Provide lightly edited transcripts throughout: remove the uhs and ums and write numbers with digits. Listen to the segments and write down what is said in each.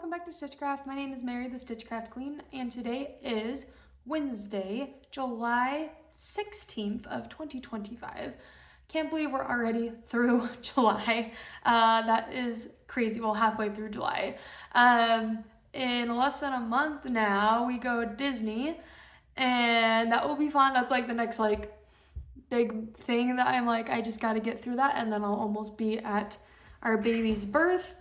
welcome back to Stitchcraft. My name is Mary, the Stitchcraft Queen, and today is Wednesday, July 16th of 2025. Can't believe we're already through July. That is crazy. Well, halfway through July. In less than a month now, we go Disney, and that will be fun. That's like the next big thing that I'm like, I just got to get through that, and then I'll almost be at our baby's birth.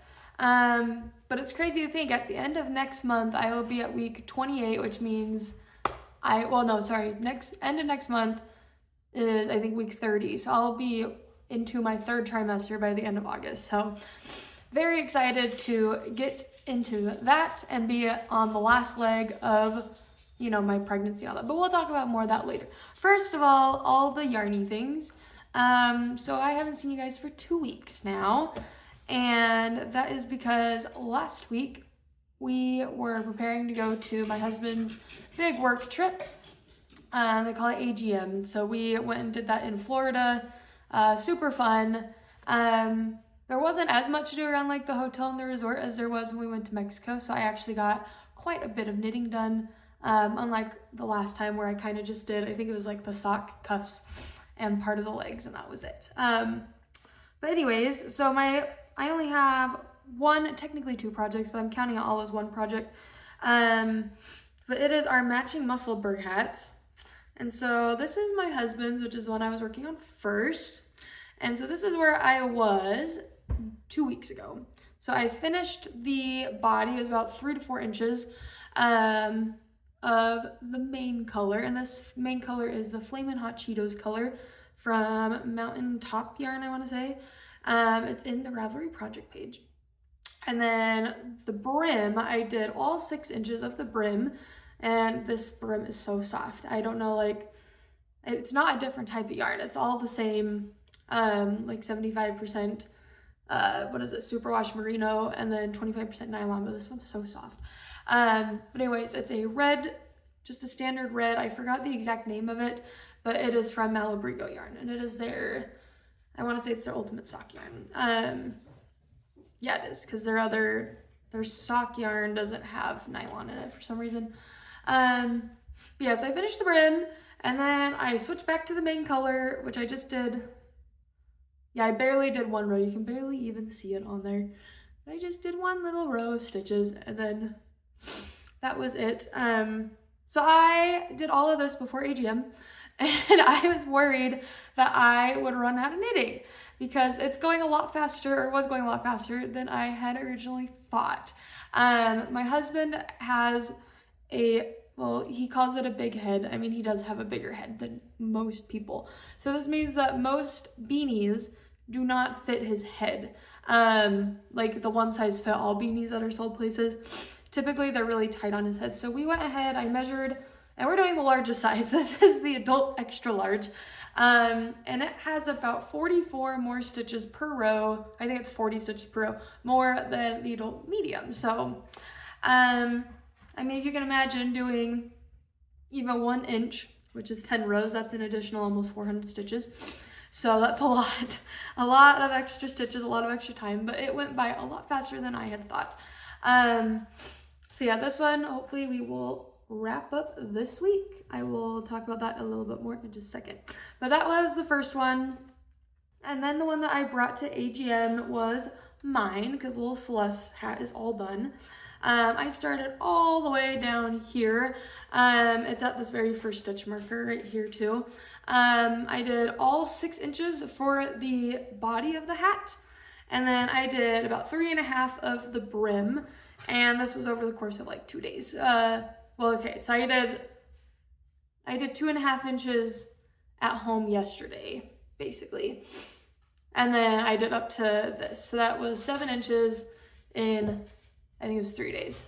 But it's crazy to think at the end of next month, I will be at week 28, which means end of next month is, I think, week 30. So I'll be into my third trimester by the end of August. So very excited to get into that and be on the last leg of, my pregnancy and all that. But we'll talk about more of that later. First of all the yarny things. So I haven't seen you guys for 2 weeks now. And that is because last week we were preparing to go to my husband's big work trip. They call it AGM. So we went and did that in Florida. Super fun. There wasn't as much to do around the hotel and the resort as there was when we went to Mexico. So I actually got quite a bit of knitting done. Unlike the last time where I kind of just did, I think it was the sock cuffs and part of the legs, and that was it. But anyways, so I only have technically two projects, but I'm counting it all as one project. But it is our matching musselburgh hats. And so this is my husband's, which is the one I was working on first. And so this is where I was 2 weeks ago. So I finished the body. It was about 3 to 4 inches of the main color. And this main color is the Flamin' Hot Cheetos color from Mountain Top Yarn, I want to say. It's in the Ravelry project page. And then the brim, I did all 6 inches of the brim, and this brim is so soft. I don't know, it's not a different type of yarn. It's all the same, 75%, superwash merino, and then 25% nylon, but this one's so soft. But anyways, it's a red, just a standard red. I forgot the exact name of it, but it is from Malabrigo yarn, and it is I want to say it's their ultimate sock yarn. Yeah, it is, because their sock yarn doesn't have nylon in it for some reason. But yeah, so I finished the brim, and then I switched back to the main color, which I just did. Yeah, I barely did one row. You can barely even see it on there. But I just did one little row of stitches, and then that was it. So I did all of this before AGM. And I was worried that I would run out of knitting because it's going a lot faster, or was going a lot faster than I had originally thought. My husband has he calls it a big head. I mean, he does have a bigger head than most people. So this means that most beanies do not fit his head. The one size fit all beanies that are sold places, typically they're really tight on his head. So we went ahead, I measured, and we're doing the largest size. This is the adult extra large. And it has about 44 more stitches per row. I think it's 40 stitches per row, more than the adult medium. So, I mean, if you can imagine doing even 1 inch, which is 10 rows, that's an additional almost 400 stitches. So that's a lot of extra stitches, a lot of extra time, but it went by a lot faster than I had thought. So yeah, this one, hopefully we will wrap up this week. I will talk about that a little bit more in just a second. But that was the first one. And then the one that I brought to AGM was mine, because little Celeste's hat is all done. I started all the way down here. It's at this very first stitch marker right here too. I did all 6 inches for the body of the hat. And then I did about 3.5 of the brim. And this was over the course of 2 days. So I did 2.5 inches at home yesterday, basically. And then I did up to this. So that was 7 inches in, I think it was 3 days.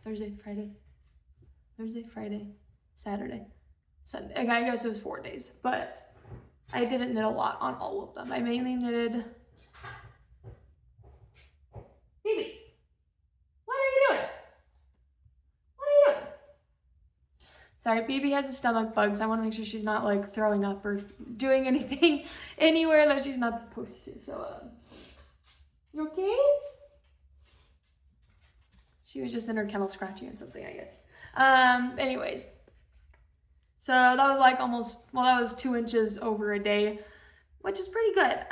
Thursday, Friday, Saturday, Sunday. Okay, I guess it was 4 days, but I didn't knit a lot on all of them. I mainly knitted. Baby, what are you doing? Sorry, Baby has a stomach bug, so I want to make sure she's not throwing up or doing anything anywhere that she's not supposed to. So, you okay? She was just in her kennel scratching at something, I guess. Anyways, so that was like that was 2 inches over a day, which is pretty good.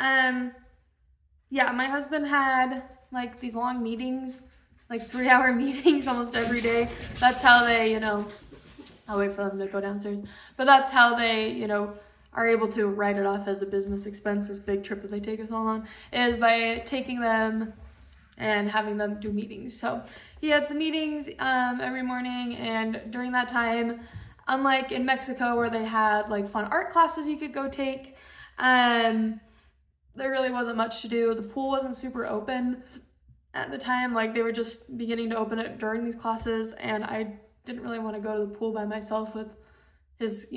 Yeah, my husband had like these long meetings, like 3-hour meetings almost every day. That's how they, I'll wait for them to go downstairs, but that's how they, are able to write it off as a business expense, this big trip that they take us all on, is by taking them and having them do meetings. So he had some meetings every morning, and during that time, unlike in Mexico where they had like fun art classes you could go take, there really wasn't much to do. The pool wasn't super open at the time. Like, they were just beginning to open it during these classes, and I didn't really want to go to the pool by myself with his,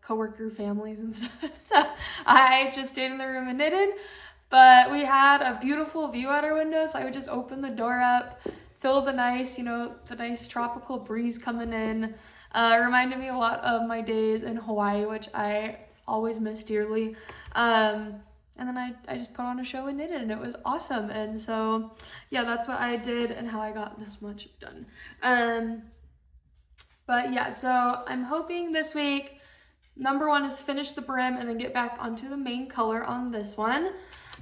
coworker families and stuff. So I just stayed in the room and knitted. But we had a beautiful view out our window, so I would just open the door up, feel the nice, the nice tropical breeze coming in. Reminded me a lot of my days in Hawaii, which I always miss dearly. And then I just put on a show and knitted, and it was awesome. And so, yeah, that's what I did and how I got this much done. But yeah, so I'm hoping this week, number one is finish the brim and then get back onto the main color on this one.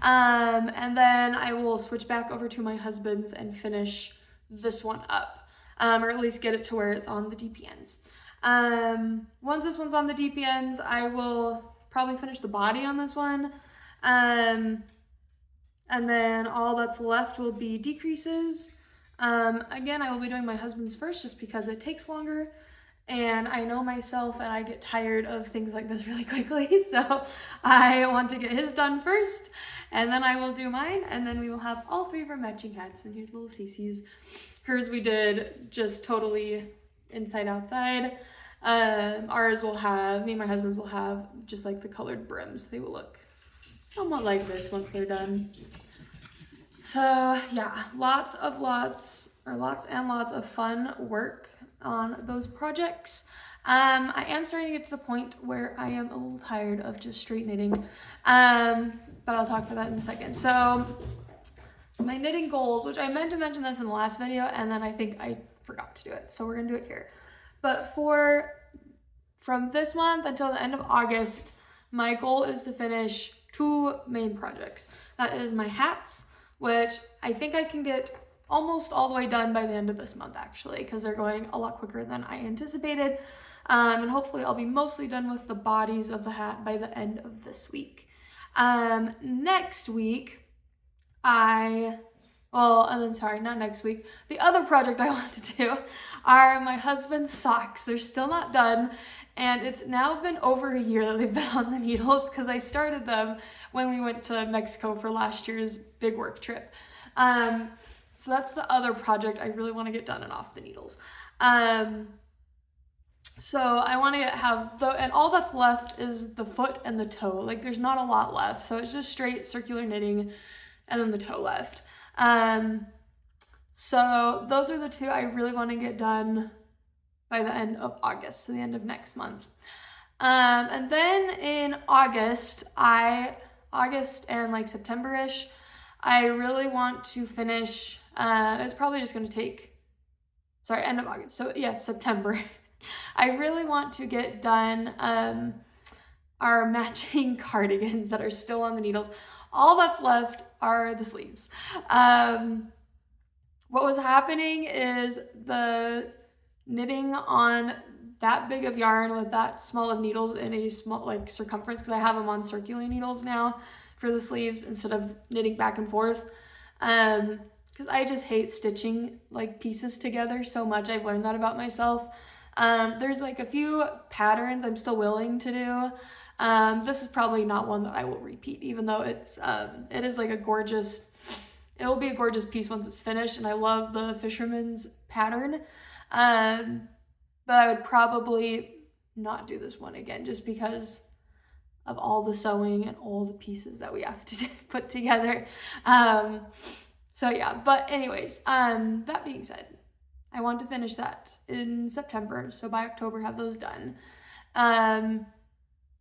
And then I will switch back over to my husband's and finish this one up, or at least get it to where it's on the DPNs. Once this one's on the DPNs, I will probably finish the body on this one. And then all that's left will be decreases. Again, I will be doing my husband's first just because it takes longer, and I know myself and I get tired of things like this really quickly, so I want to get his done first, and then I will do mine, and then we will have all 3 of our matching hats. And here's little Cece's. Hers we did just totally inside outside. Ours will have, me and my husband's will have just like the colored brims. They will look somewhat like this once they're done. So yeah, lots and lots of fun work on those projects. I am starting to get to the point where I am a little tired of just straight knitting, but I'll talk about that in a second. So my knitting goals, which I meant to mention this in the last video, and then I think I forgot to do it, so we're gonna do it here. But from this month until the end of August, my goal is to finish 2 main projects. That is my hats, which I think I can get almost all the way done by the end of this month, actually, because they're going a lot quicker than I anticipated. And hopefully I'll be mostly done with the bodies of the hat by the end of this week. Next week, not next week. The other project I want to do are my husband's socks. They're still not done, and it's now been over a year that they've been on the needles because I started them when we went to Mexico for last year's big work trip. So that's the other project I really want to get done and off the needles. So I want to and all that's left is the foot and the toe. Like, there's not a lot left, so it's just straight circular knitting and then the toe left. So those are the 2 I really want to get done by the end of August, so the end of next month. And then in August and like September-ish, I really want to finish, it's probably just going to take, end of August. So yeah, September. I really want to get done our matching cardigans that are still on the needles. All that's left are the sleeves. What was happening is the knitting on that big of yarn with that small of needles in a small circumference, because I have them on circular needles now for the sleeves instead of knitting back and forth, because I just hate stitching like pieces together so much. I've learned that about myself. There's like a few patterns I'm still willing to do. This is probably not one that I will repeat, even though it is like it will be a gorgeous piece once it's finished, and I love the fisherman's pattern. But I would probably not do this one again just because of all the sewing and all the pieces that we have to put together. So yeah, but anyways, that being said, I want to finish that in September, so by October have those done.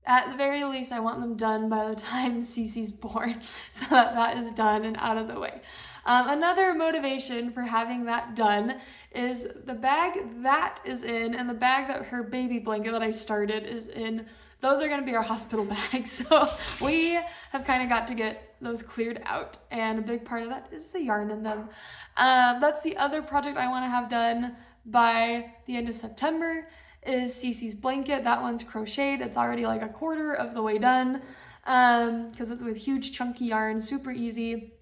at the very least, I want them done by the time Cece's born, so that that is done and out of the way. Another motivation for having that done is the bag that is in and the bag that her baby blanket that I started is in. Those are going to be our hospital bags, so we have kind of got to get those cleared out, and a big part of that is the yarn in them. That's the other project I want to have done by the end of September is Cece's blanket. That one's crocheted. It's already like a quarter of the way done because it's with huge chunky yarn, super easy.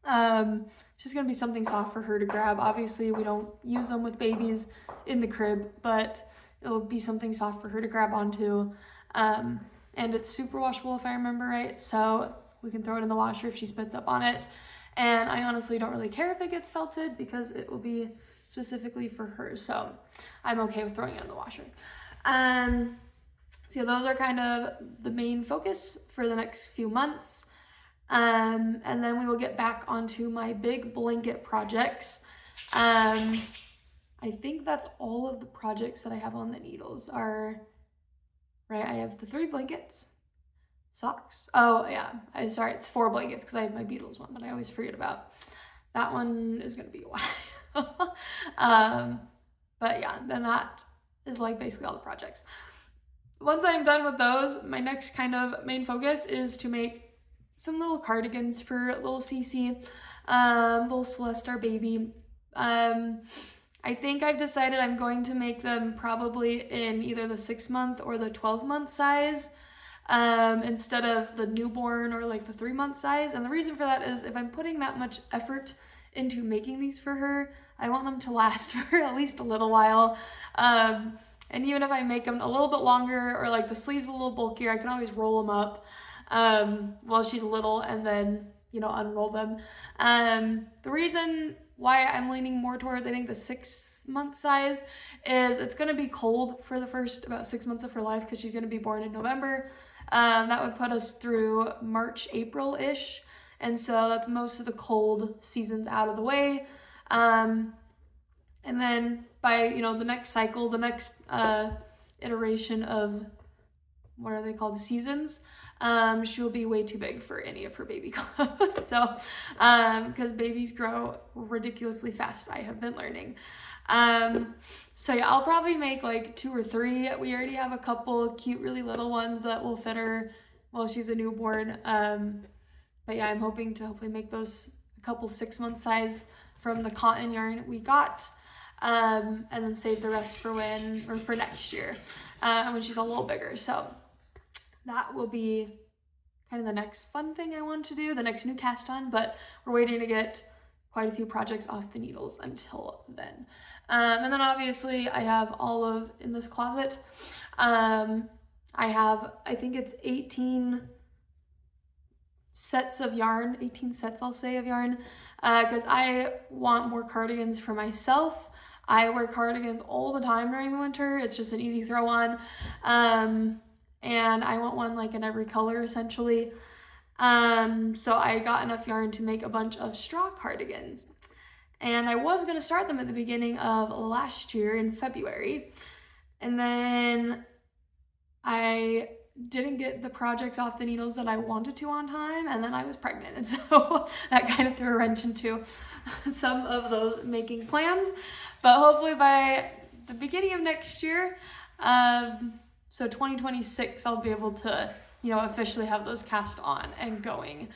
It's just gonna be something soft for her to grab. Obviously, we don't use them with babies in the crib, but it'll be something soft for her to grab onto. And it's super washable if I remember right, so we can throw it in the washer if she spits up on it. And I honestly don't really care if it gets felted because it will be specifically for her, so I'm okay with throwing it in the washer. So those are kind of the main focus for the next few months. And then we will get back onto my big blanket projects. I think that's all of the projects that I have on the needles are, right, I have the 3 blankets, socks. Oh yeah, sorry, it's 4 blankets because I have my Beatles one that I always forget about. That one is gonna be a while. But yeah, then that is like basically all the projects. Once I'm done with those, my next kind of main focus is to make some little cardigans for little Cece, little Celeste, our baby. I think I've decided I'm going to make them probably in either the 6-month or the 12-month size, instead of the newborn or like the 3-month size. And the reason for that is if I'm putting that much effort into making these for her, I want them to last for at least a little while. And even if I make them a little bit longer or like the sleeves a little bulkier, I can always roll them up while she's little and then, you know, unroll them. The reason why I'm leaning more towards, I think, the 6-month size is it's going to be cold for the first about 6 months of her life because she's going to be born in November. That would put us through March, April-ish. And so that's most of the cold seasons out of the way. And then by, you know, the next cycle, the next iteration of, what are they called, seasons, she will be way too big for any of her baby clothes. So, because babies grow ridiculously fast, I have been learning. So yeah, I'll probably make like 2 or 3. We already have a couple cute, really little ones that will fit her while she's a newborn. But yeah, I'm hoping to hopefully make those a couple 6-month size from the cotton yarn we got, and then save the rest for for next year, when she's a little bigger. So that will be kind of the next fun thing I want to do, the next new cast on, but we're waiting to get quite a few projects off the needles until then. And then obviously I have all of, in this closet, I have, I think it's 18 sets of yarn, 18 sets I'll say of yarn, because I want more cardigans for myself. I wear cardigans all the time during the winter. It's just an easy throw on. And I want one like in every color essentially. So I got enough yarn to make a bunch of straw cardigans. And I was gonna start them at the beginning of last year in February. And then I didn't get the projects off the needles that I wanted to on time, and then I was pregnant, and so that kind of threw a wrench into some of those making plans. But hopefully by the beginning of next year, so 2026, I'll be able to, you know, officially have those cast on and going,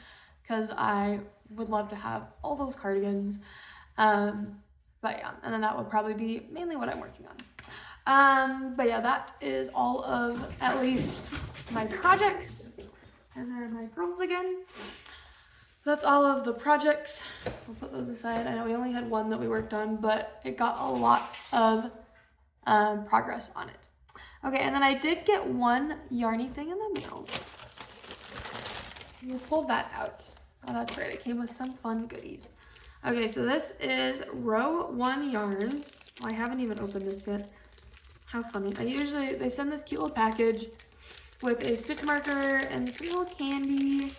because I would love to have all those cardigans. But yeah, and then that would probably be mainly what I'm working on. But yeah, that is all of at least my projects. And there are my girls again. That's all of the projects. We'll put those aside. I know we only had one that we worked on, but it got a lot of progress on it. Okay, and then I did get one yarny thing in the mail. We'll pull that out. Oh, that's right, it came with some fun goodies. Okay, so this is row 1 yarns. Oh, I haven't even opened this yet. How funny. They send this cute little package with a stitch marker and some little candy.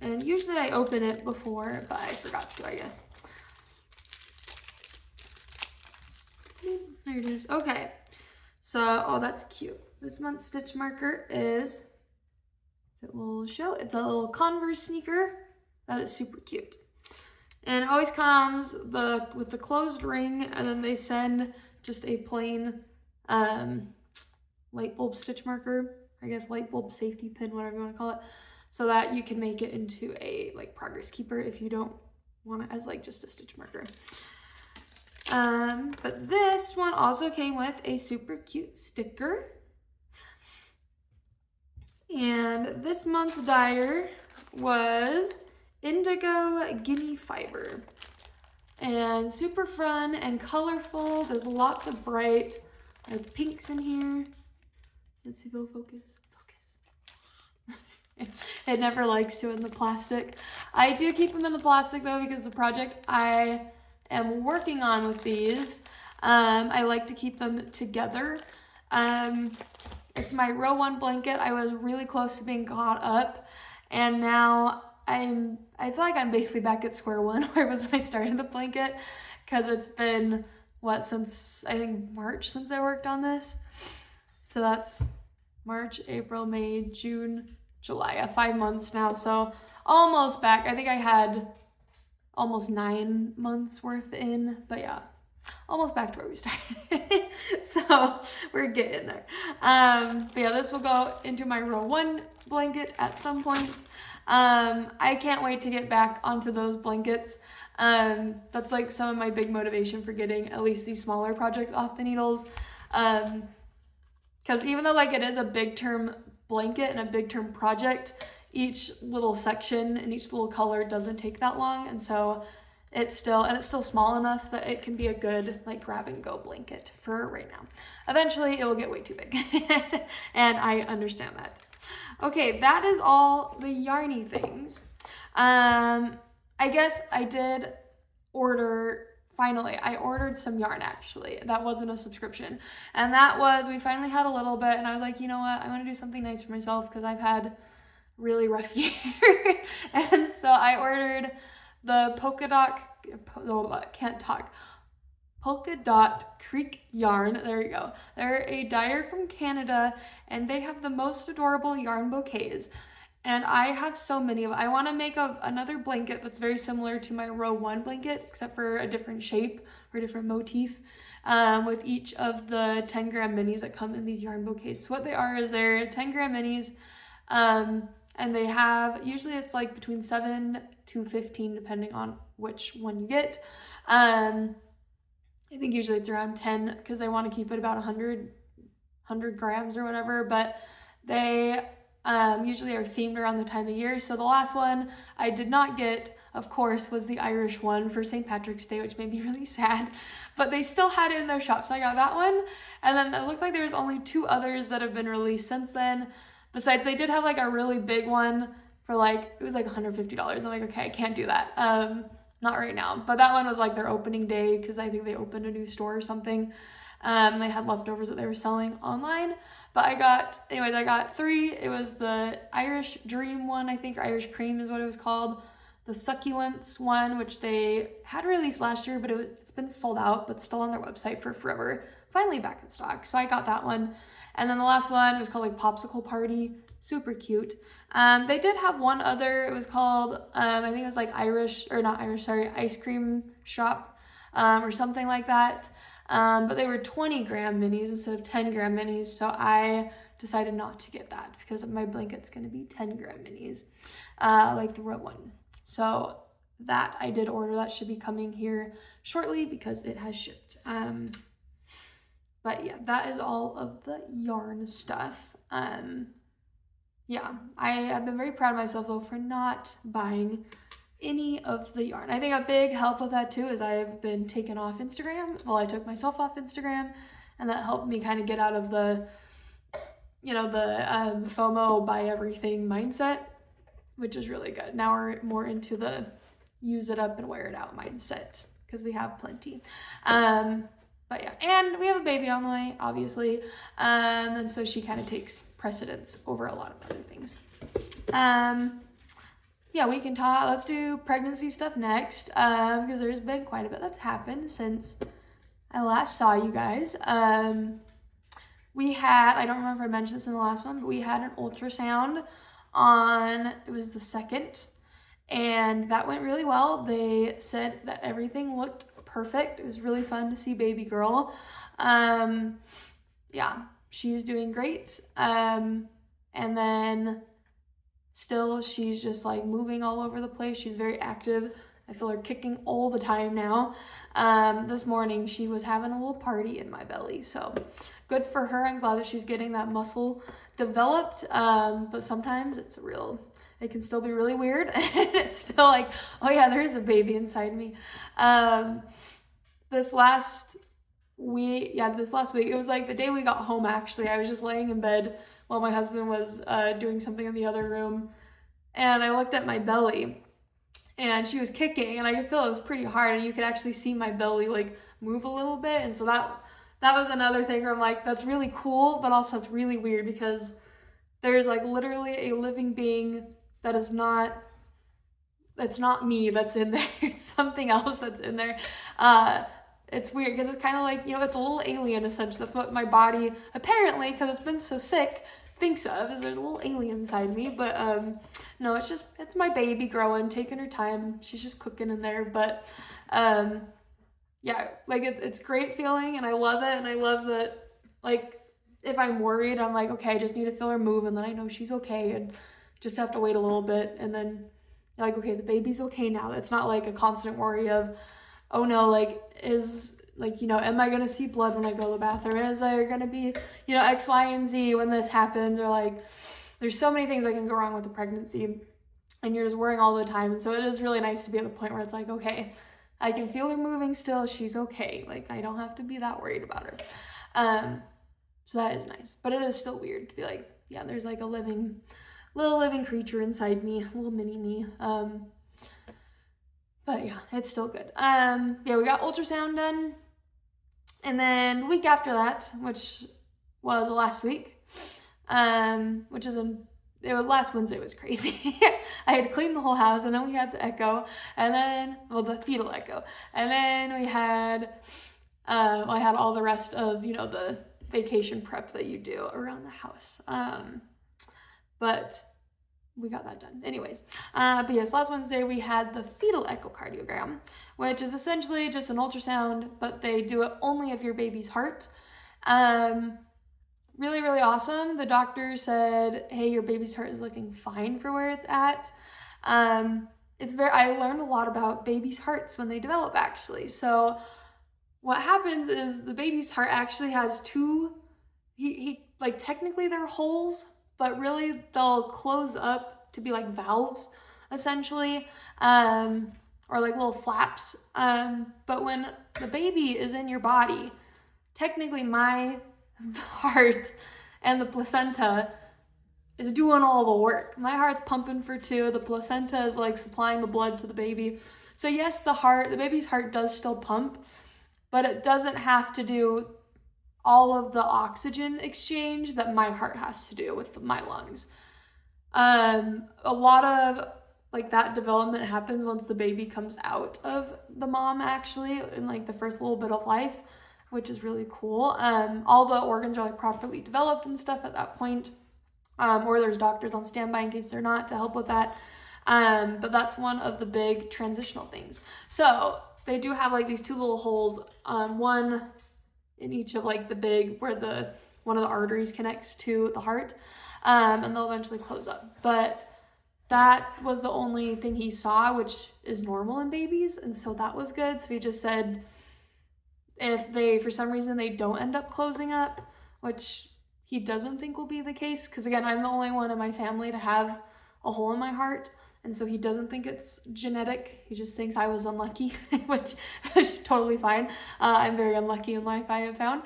And usually I open it before, but I forgot to, I guess. There it is. Okay. So, oh, that's cute. This month's stitch marker is, it will show, it's a little Converse sneaker. That is super cute. And it always comes with the closed ring, and then they send just a plain light bulb stitch marker, I guess light bulb safety pin, whatever you want to call it, so that you can make it into a like progress keeper if you don't want it as like just a stitch marker. But this one also came with a super cute sticker. And this month's dyer was Indigo Guinea Fiber. And super fun and colorful. There's lots of bright pinks in here. Let's see if it'll focus. It never likes to in the plastic. I do keep them in the plastic though because the project I am working on with these, I like to keep them together. It's my row 1 blanket. I was really close to being caught up, and now I feel like I'm basically back at square one where it was when I started the blanket, because it's been what, since I think March since I worked on this. So that's March, April, May, June, July, 5 months now, so almost back. I think I had almost 9 months worth in, but yeah, almost back to where we started. So we're getting there. But yeah, this will go into my row 1 blanket at some point. I can't wait to get back onto those blankets. That's like some of my big motivation for getting at least these smaller projects off the needles. Because even though like it is a big term blanket and a big term project, each little section and each little color doesn't take that long, and so it's still small enough that it can be a good like grab and go blanket for right now. Eventually it will get way too big and I understand that. Okay, that is all the yarny things. I guess I did order, finally, I ordered some yarn actually. That wasn't a subscription. And that was, we finally had a little bit and I was like, you know what, I want to do something nice for myself because I've had really rough year. And so I ordered the polka dot creek yarn. There you go. They're a dyer from Canada and they have the most adorable yarn bouquets. And I have so many of them. I want to make another blanket that's very similar to my row 1 blanket, except for a different shape or a different motif, with each of the 10-gram minis that come in these yarn bouquets. So what they are is they're 10-gram minis, and they have, usually it's like between 7 to 15, depending on which one you get. I think usually it's around 10 because they want to keep it about 100 grams or whatever, but they usually are themed around the time of year. So the last one I did not get, of course, was the Irish one for St. Patrick's Day, which made me really sad, but they still had it in their shop, so I got that one. And then it looked like there was only 2 others that have been released since then. Besides, they did have like a really big one for like, it was like $150. I'm like, okay, I can't do that. Not right now. But that one was like their opening day because I think they opened a new store or something. They had leftovers that they were selling online. But I got 3. It was the Irish Dream one, I think, or Irish Cream is what it was called. The Succulents one, which they had released last year, but it's been sold out, but still on their website for forever. Finally back in stock. So I got that one. And then the last one, it was called like Popsicle Party. Super cute. They did have one other, it was called, I think it was like Ice Cream Shop, or something like that. But they were 20-gram minis instead of 10-gram minis. So I decided not to get that because my blanket's going to be 10-gram minis, like the row 1. So that I did order. That should be coming here shortly because it has shipped. But yeah, that is all of the yarn stuff. Yeah, I have been very proud of myself though for not buying any of the yarn. I think a big help with that too is I've been taken off Instagram. Well, I took myself off Instagram, and that helped me kind of get out of the, FOMO buy everything mindset, which is really good. Now we're more into the use it up and wear it out mindset because we have plenty. But yeah, and we have a baby on the way, obviously, and so she kind of takes precedence over a lot of other things. Yeah, we can talk, let's do pregnancy stuff next, because there's been quite a bit that's happened since I last saw you guys. we had, I don't remember if I mentioned this in the last one, but we had an ultrasound on, it was the 2nd, and that went really well. They said that everything looked perfect. It was really fun to see baby girl. Yeah, she's doing great. And then still, she's just like moving all over the place. She's very active. I feel her kicking all the time now. This morning, she was having a little party in my belly. So good for her. I'm glad that she's getting that muscle developed. But sometimes it can still be really weird. And it's still like, oh yeah, there's a baby inside me. This last week, it was like the day we got home, actually. I was just laying in bed while my husband was doing something in the other room. And I looked at my belly, and she was kicking, and I could feel it was pretty hard, and you could actually see my belly like move a little bit. And so that was another thing where I'm like, that's really cool, but also it's really weird because there's like literally a living being that is not, it's not me that's in there. It's something else that's in there. It's weird because it's kind of like, it's a little alien essentially. That's what my body, apparently, because it's been so sick, thinks of, is there's a little alien inside me. But no, it's my baby growing, taking her time. She's just cooking in there. But yeah, like it's great feeling, and I love it. And I love that, like, if I'm worried, I'm like, okay, I just need to feel her move, and then I know she's okay, and just have to wait a little bit, and then you're like, okay, the baby's okay now. It's not like a constant worry of, oh no, like, am I gonna see blood when I go to the bathroom? Is there gonna be, X, Y, and Z when this happens? Or like, there's so many things that can go wrong with the pregnancy, and you're just worrying all the time. And so it is really nice to be at the point where it's like, okay, I can feel her moving still. She's okay. Like, I don't have to be that worried about her. So that is nice, but it is still weird to be like, yeah, there's like a little living creature inside me, a little mini me. But yeah, it's still good. Yeah, we got ultrasound done. And then the week after that, which was last week, last Wednesday was crazy. I had to clean the whole house, and then we had the echo, and then, the fetal echo. And then we had, I had all the rest of, the vacation prep that you do around the house. But we got that done. Anyways, but yes, last Wednesday we had the fetal echocardiogram, which is essentially just an ultrasound, but they do it only of your baby's heart. Really, really awesome. The doctor said, hey, your baby's heart is looking fine for where it's at. I learned a lot about babies' hearts when they develop, actually. So what happens is the baby's heart actually has two, technically they're holes, but really they'll close up to be like valves, essentially, or like little flaps. But when the baby is in your body, technically my heart and the placenta is doing all the work. My heart's pumping for 2. The placenta is like supplying the blood to the baby. So yes, the baby's heart does still pump, but it doesn't have to do all of the oxygen exchange that my heart has to do with my lungs. A lot of that development happens once the baby comes out of the mom, actually, in the first little bit of life, which is really cool. All the organs are properly developed and stuff at that point, or there's doctors on standby in case they're not, to help with that. But that's one of the big transitional things. So they do have these 2 little holes, one in each of the big, where one of the arteries connects to the heart, and they'll eventually close up. But that was the only thing he saw, which is normal in babies, and so that was good. So he just said if for some reason they don't end up closing up, which he doesn't think will be the case, because again, I'm the only one in my family to have a hole in my heart, and so he doesn't think it's genetic. He just thinks I was unlucky, which is totally fine. I'm very unlucky in life, I have found.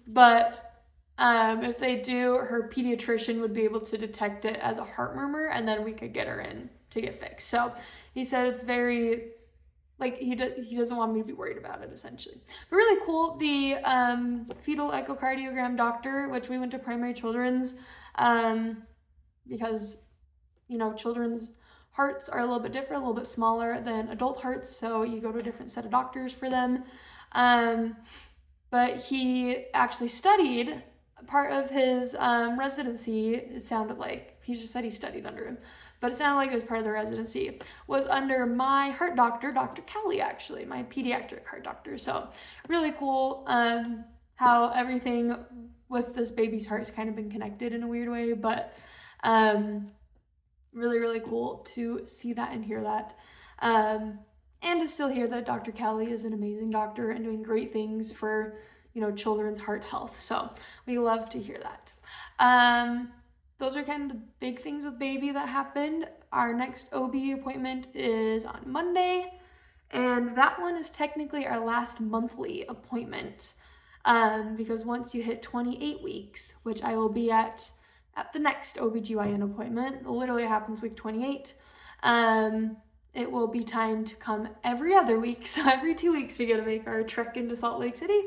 But if they do, her pediatrician would be able to detect it as a heart murmur, and then we could get her in to get fixed. So he said it's very, he doesn't want me to be worried about it, essentially. But really cool. The fetal echocardiogram doctor, which we went to Primary Children's, because children's hearts are a little bit different, a little bit smaller than adult hearts, so you go to a different set of doctors for them. but he actually studied part of his residency. It sounded like he just said he studied under him, but it sounded like it was part of the residency, was under my heart doctor, Dr. Kelly, actually, my pediatric heart doctor. So really cool how everything with this baby's heart has kind of been connected in a weird way, but really, really cool to see that and hear that. And to still hear that Dr. Kelly is an amazing doctor and doing great things for, children's heart health. So we love to hear that. Those are kind of the big things with baby that happened. Our next OB appointment is on Monday, and that one is technically our last monthly appointment, because once you hit 28 weeks, which I will be at the next OBGYN appointment, it literally happens week 28, it will be time to come every other week. So every 2 weeks we get to make our trek into Salt Lake City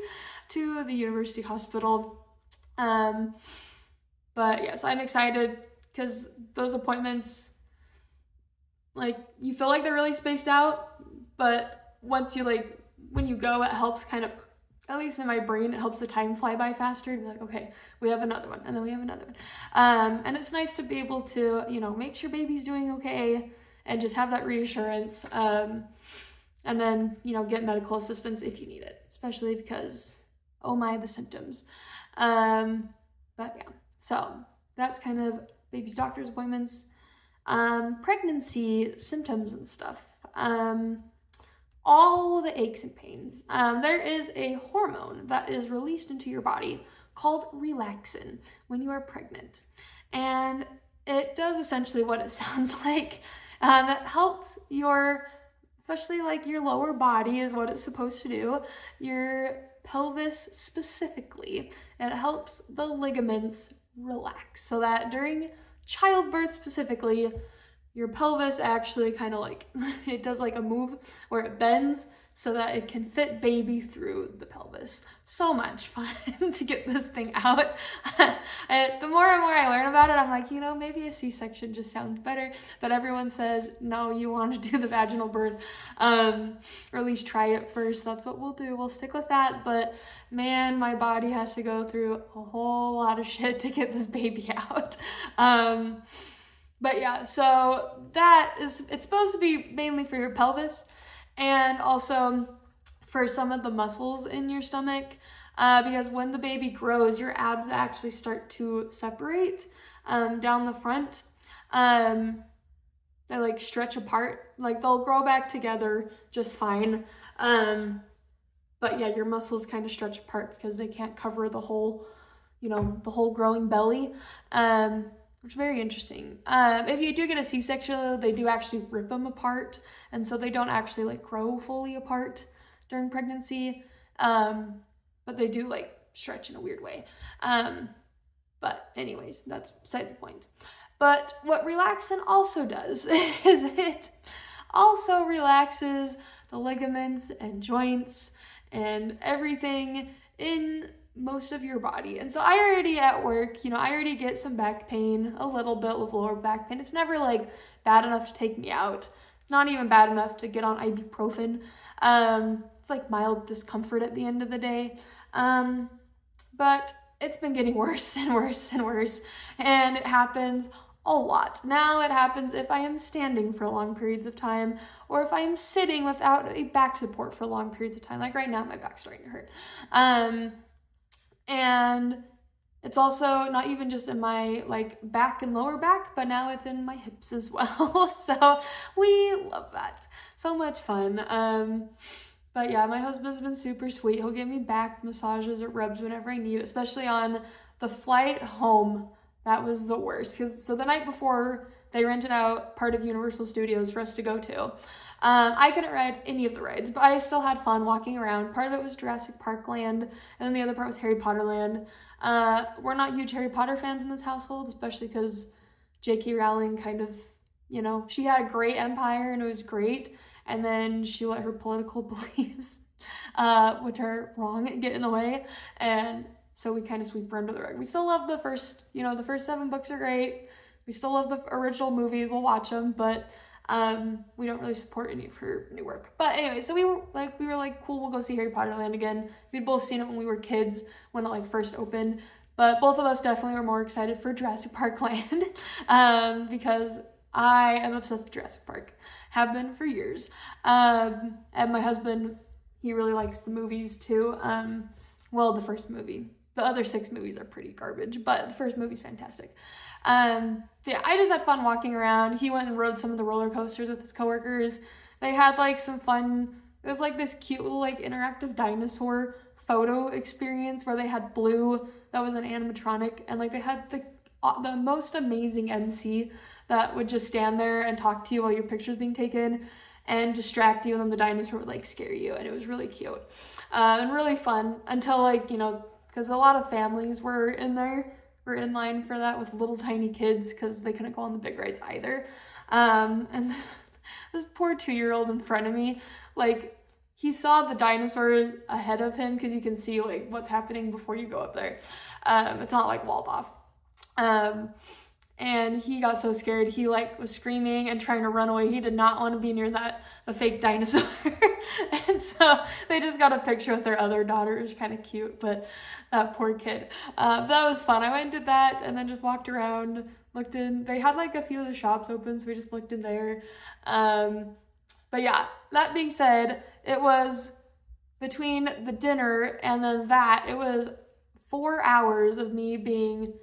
to the University Hospital. But yeah, so I'm excited because those appointments, like, you feel like they're really spaced out, but once you when you go, it helps kind of, at least in my brain, it helps the time fly by faster and be like, okay, we have another one, and then we have another one. And it's nice to be able to, make sure baby's doing okay and just have that reassurance. And then, get medical assistance if you need it, especially because, oh my, the symptoms. But yeah, so that's kind of baby's doctor's appointments. Pregnancy symptoms and stuff. All the aches and pains. There is a hormone that is released into your body called relaxin when you are pregnant. And it does essentially what it sounds like. It helps especially your lower body is what it's supposed to do, your pelvis specifically. It helps the ligaments relax so that during childbirth specifically, your pelvis actually kind of it does a move where it bends so that it can fit baby through the pelvis. So much fun to get this thing out. The more and more I learn about it, I'm like, maybe a C-section just sounds better. But everyone says, no, you want to do the vaginal birth, or at least try it first. That's what we'll do. We'll stick with that. But man, my body has to go through a whole lot of shit to get this baby out. But yeah, so it's supposed to be mainly for your pelvis and also for some of the muscles in your stomach, because when the baby grows, your abs actually start to separate down the front. They stretch apart, they'll grow back together just fine. But yeah, your muscles kind of stretch apart because they can't cover the whole, the whole growing belly. Which is very interesting. If you do get a C-section, they do actually rip them apart, and so they don't actually grow fully apart during pregnancy, but they do stretch in a weird way. But anyways, that's besides the point. But what relaxin also does is it also relaxes the ligaments and joints and everything in most of your body. And so I already at work, I already get some back pain, a little bit with lower back pain. It's never bad enough to take me out. Not even bad enough to get on ibuprofen. It's mild discomfort at the end of the day. But it's been getting worse and worse and worse. And it happens a lot. Now it happens if I am standing for long periods of time, or if I am sitting without a back support for long periods of time. Right now, my back's starting to hurt. And it's also not even just in my back and lower back, but now it's in my hips as well. So we love that. So much fun. But yeah, my husband's been super sweet. He'll give me back massages or rubs whenever I need, especially on the flight home. That was the worst. So the night before, they rented out part of Universal Studios for us to go to. I couldn't ride any of the rides, but I still had fun walking around. Part of it was Jurassic Park Land, and then the other part was Harry Potter Land. We're not huge Harry Potter fans in this household, especially because J.K. Rowling kind of, she had a great empire and it was great, and then she let her political beliefs, which are wrong, get in the way, and so we kind of sweep her under the rug. We still love the first 7 books are great. We still love the original movies. We'll watch them, but We don't really support any of her new work. But anyway, so we were like, cool, we'll go see Harry Potter Land again. We'd both seen it when we were kids, when it like first opened. But both of us definitely were more excited for Jurassic Park Land because I am obsessed with Jurassic Park. Have been for years. And my husband, he really likes the movies too. Well, the first movie. The other 6 movies are pretty garbage, but the first movie's fantastic. So yeah, I just had fun walking around. He went and rode some of the roller coasters with his coworkers. They had like some fun, it was like this cute little like interactive dinosaur photo experience where they had Blue, that was an animatronic, and like they had the most amazing MC that would just stand there and talk to you while your picture's being taken and distract you, and then the dinosaur would like scare you, and it was really cute and really fun until like, you know, because a lot of families were in line for that with little tiny kids because they couldn't go on the big rides either. And this poor 2-year-old in front of me, like, he saw the dinosaurs ahead of him because you can see like what's happening before you go up there. It's not like walled off. And he got so scared, he like was screaming and trying to run away. He did not want to be near a fake dinosaur. And so they just got a picture with their other daughter. It was kind of cute, but that poor kid. That was fun. I went and did that and then just walked around, looked in. They had like a few of the shops open, so we just looked in there. But yeah, that being said, it was between the dinner and then that, it was 4 hours of me being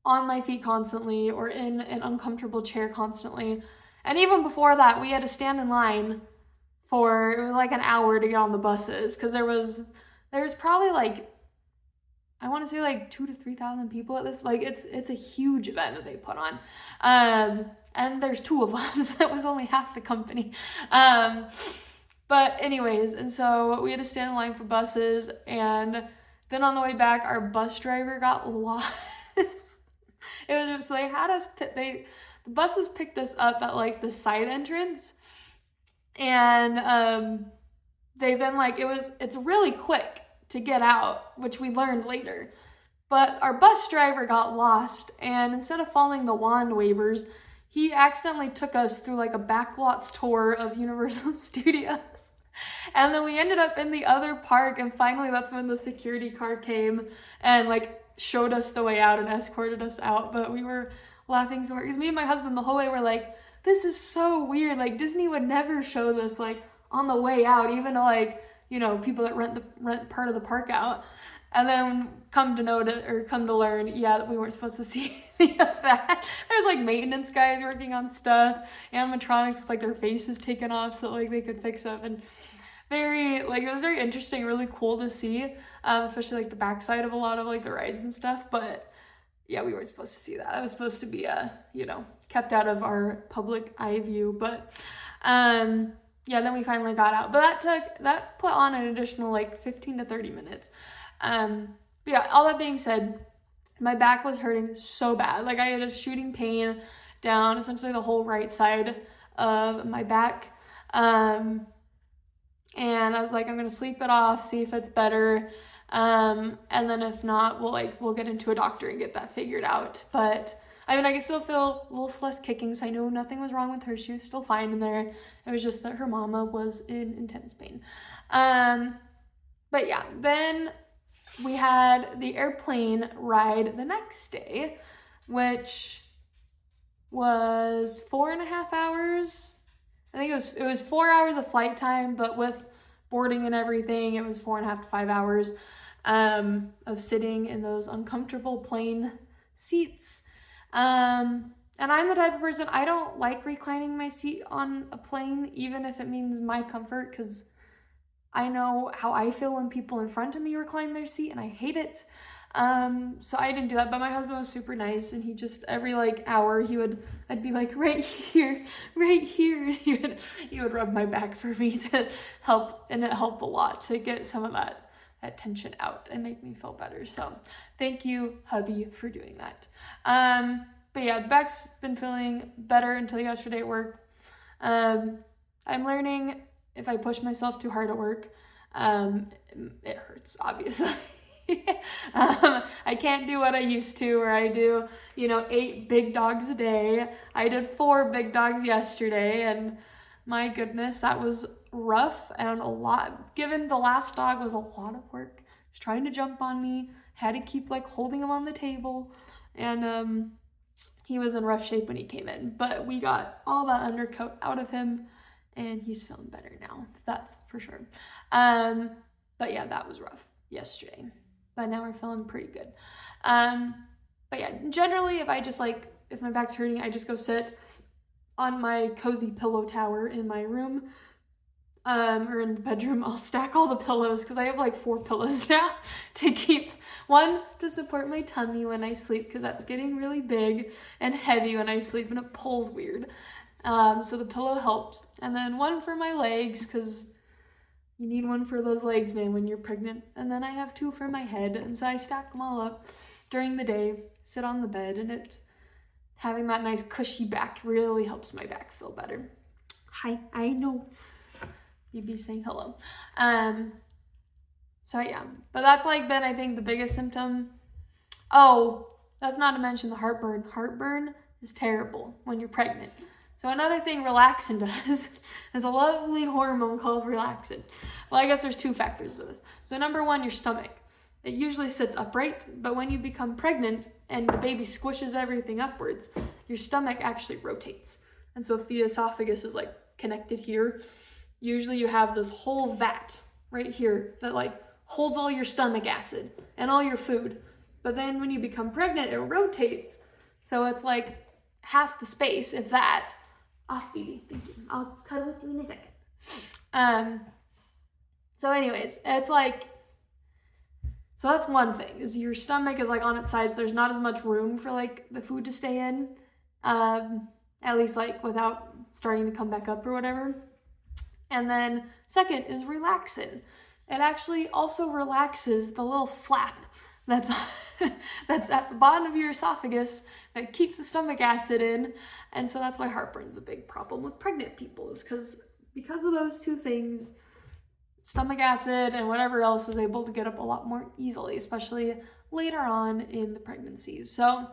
on my feet constantly or in an uncomfortable chair constantly. And even before that, we had to stand in line for, it was like an hour to get on the buses because there was probably like, I want to say like 2,000 to 3,000 people at this. Like it's a huge event that they put on. And there's 2 of them, so that was only half the company. But anyways, and so we had to stand in line for buses, and then on the way back, our bus driver got lost. It was just, so they had us, the buses picked us up at like the side entrance, and they then like, it's really quick to get out, which we learned later. But our bus driver got lost, and instead of following the wand waivers, he accidentally took us through like a backlots tour of Universal Studios. And then we ended up in the other park, and finally that's when the security car came and like showed us the way out and escorted us out. But we were laughing so hard because me and my husband the whole way were like, this is so weird. Like Disney would never show this like on the way out, even to like, you know, people that rent part of the park out. And then come to learn, yeah, that we weren't supposed to see any of that. There's like maintenance guys working on stuff, animatronics with like their faces taken off so like they could fix them, and it was very interesting, really cool to see, especially like the backside of a lot of like the rides and stuff. But yeah, we weren't supposed to see that. It was supposed to be kept out of our public eye view. But yeah, then we finally got out. But that put on an additional like 15 to 30 minutes. But yeah, all that being said, my back was hurting so bad. Like I had a shooting pain down essentially the whole right side of my back. And I was like, I'm gonna sleep it off, see if it's better. And then if not, we'll get into a doctor and get that figured out. But I mean, I can still feel a little less kicking, so I know nothing was wrong with her. She was still fine in there. It was just that her mama was in intense pain. But yeah, then we had the airplane ride the next day, which was 4.5 hours. I think it was 4 hours of flight time, but with boarding and everything, it was 4.5 to 5 hours of sitting in those uncomfortable plane seats. And I'm the type of person, I don't like reclining my seat on a plane, even if it means my comfort, because I know how I feel when people in front of me recline their seat, and I hate it. So I didn't do that, but my husband was super nice, and he just, every like hour, I'd be like, right here, and he would rub my back for me to help, and it helped a lot to get some of that tension out and make me feel better. So thank you, hubby, for doing that. But yeah, the back's been feeling better until yesterday at work. I'm learning if I push myself too hard at work, it hurts, obviously. I can't do what I used to, where I do, 8 big dogs a day. I did 4 big dogs yesterday, and my goodness, that was rough and a lot. Given the last dog was a lot of work. He was trying to jump on me, had to keep like holding him on the table, and he was in rough shape when he came in. But we got all that undercoat out of him, and he's feeling better now. That's for sure. But yeah, that was rough yesterday. But now we're feeling pretty good. But yeah, generally, if my back's hurting, I just go sit on my cozy pillow tower in my room, or in the bedroom. I'll stack all the pillows because I have like 4 pillows now to keep one to support my tummy when I sleep, because that's getting really big and heavy when I sleep and it pulls weird. So the pillow helps, and then one for my legs, because you need one for those legs, man, when you're pregnant. And then I have 2 for my head, and so I stack them all up during the day, sit on the bed, and it's having that nice cushy back really helps my back feel better. Hi, I know. You'd be saying hello. So yeah, but that's like been, I think, the biggest symptom. Oh, that's not to mention the heartburn. Heartburn is terrible when you're pregnant. So another thing relaxin does is a lovely hormone called relaxin. Well, I guess there's 2 factors to this. So number 1, your stomach. It usually sits upright, but when you become pregnant and the baby squishes everything upwards, your stomach actually rotates. And so if the esophagus is like connected here, usually you have this whole vat right here that like holds all your stomach acid and all your food. But then when you become pregnant, it rotates. So it's like half the space, if that. Off, baby. Thank you. I'll cuddle with you in a second. So anyways, it's like, so that's one thing, is your stomach is like on its sides. There's not as much room for like the food to stay in, at least like without starting to come back up or whatever. And then second is relaxin. It actually also relaxes the little flap that's that's at the bottom of your esophagus that keeps the stomach acid in. And so that's why heartburn's a big problem with pregnant people, is because of those 2 things. Stomach acid and whatever else is able to get up a lot more easily, especially later on in the pregnancies. So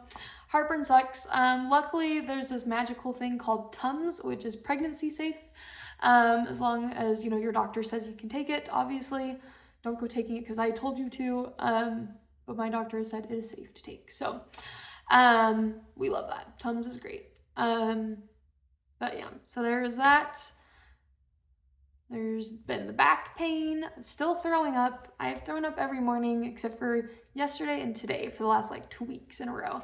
heartburn sucks. Luckily, there's this magical thing called Tums, which is pregnancy safe. As long as, your doctor says you can take it. Obviously, don't go taking it because I told you to, but my doctor said it is safe to take. So we love that. Tums is great. But yeah, so there's that. There's been the back pain, still throwing up. I've thrown up every morning except for yesterday and today for the last like 2 weeks in a row.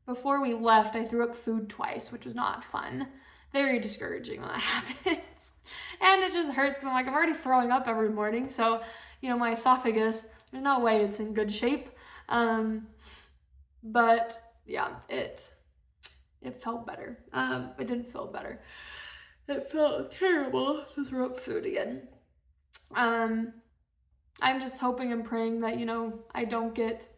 Before we left, I threw up food twice, which was not fun. Very discouraging when that happens. And it just hurts because I'm already throwing up every morning. So, my esophagus, there's no way it's in good shape. But yeah, it felt better. It didn't feel better. It felt terrible to throw up food again. I'm just hoping and praying that, I don't get,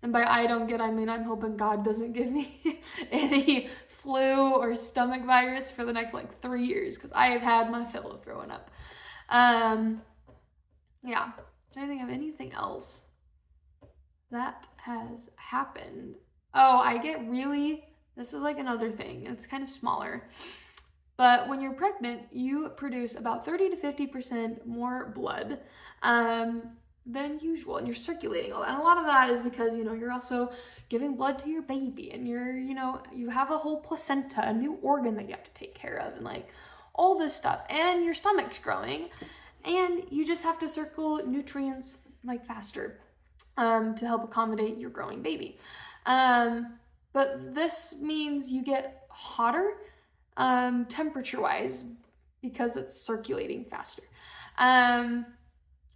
and by I don't get, I mean I'm hoping God doesn't give me any flu or stomach virus for the next 3 years, because I have had my fill of throwing up. Yeah. Do I think of anything else that has happened? Oh, this is another thing. It's kind of smaller. But when you're pregnant, you produce about 30 to 50% more blood than usual, and you're circulating all that. And a lot of that is because, you're also giving blood to your baby, and you have a whole placenta, a new organ that you have to take care of, and all this stuff. And your stomach's growing, and you just have to circle nutrients faster to help accommodate your growing baby. But this means you get hotter temperature-wise because it's circulating faster.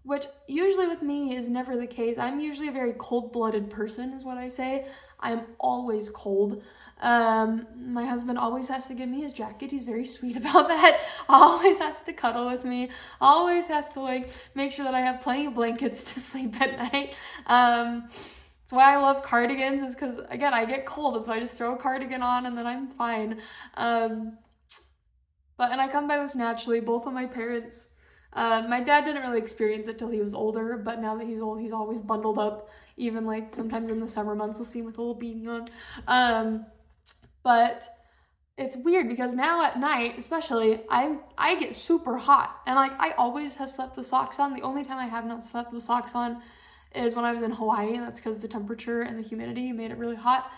Which usually with me is never the case. I'm usually a very cold-blooded person, is what I say. I'm always cold. My husband always has to give me his jacket. He's very sweet about that. Always has to cuddle with me. Always has to make sure that I have plenty of blankets to sleep at night. That's why I love cardigans, is because, again, I get cold, and so I just throw a cardigan on and then I'm fine. And I come by this naturally. Both of my parents My dad didn't really experience it till he was older, but now that he's old, he's always bundled up. Even like sometimes in the summer months, you'll see him with a little beanie on. But it's weird because now at night, especially, I get super hot, and like I always have slept with socks on. The only time I have not slept with socks on is when I was in Hawaii, and that's because the temperature and the humidity made it really hot.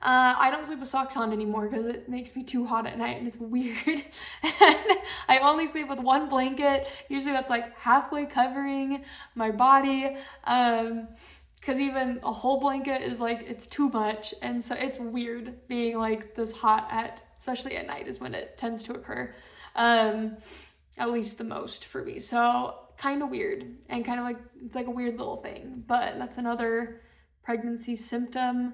I don't sleep with socks on anymore because it makes me too hot at night and it's weird. And I only sleep with one blanket. Usually that's like halfway covering my body. Because even a whole blanket is like, it's too much. And so it's weird being like this hot especially at night is when it tends to occur. At least the most for me. So kind of weird and kind of like, it's like a weird little thing, but that's another pregnancy symptom.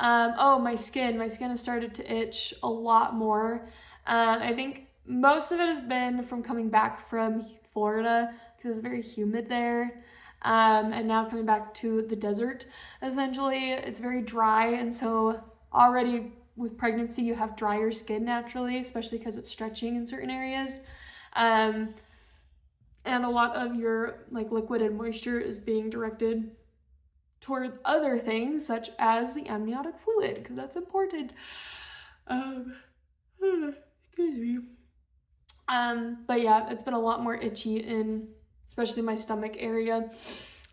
Oh, my skin has started to itch a lot more. I think most of it has been from coming back from Florida because it's very humid there. And now coming back to the desert, essentially, it's very dry. And so already with pregnancy, you have drier skin naturally, especially because it's stretching in certain areas. And a lot of your like liquid and moisture is being directed towards other things such as the amniotic fluid, because that's important. Excuse me. But yeah, it's been a lot more itchy in especially my stomach area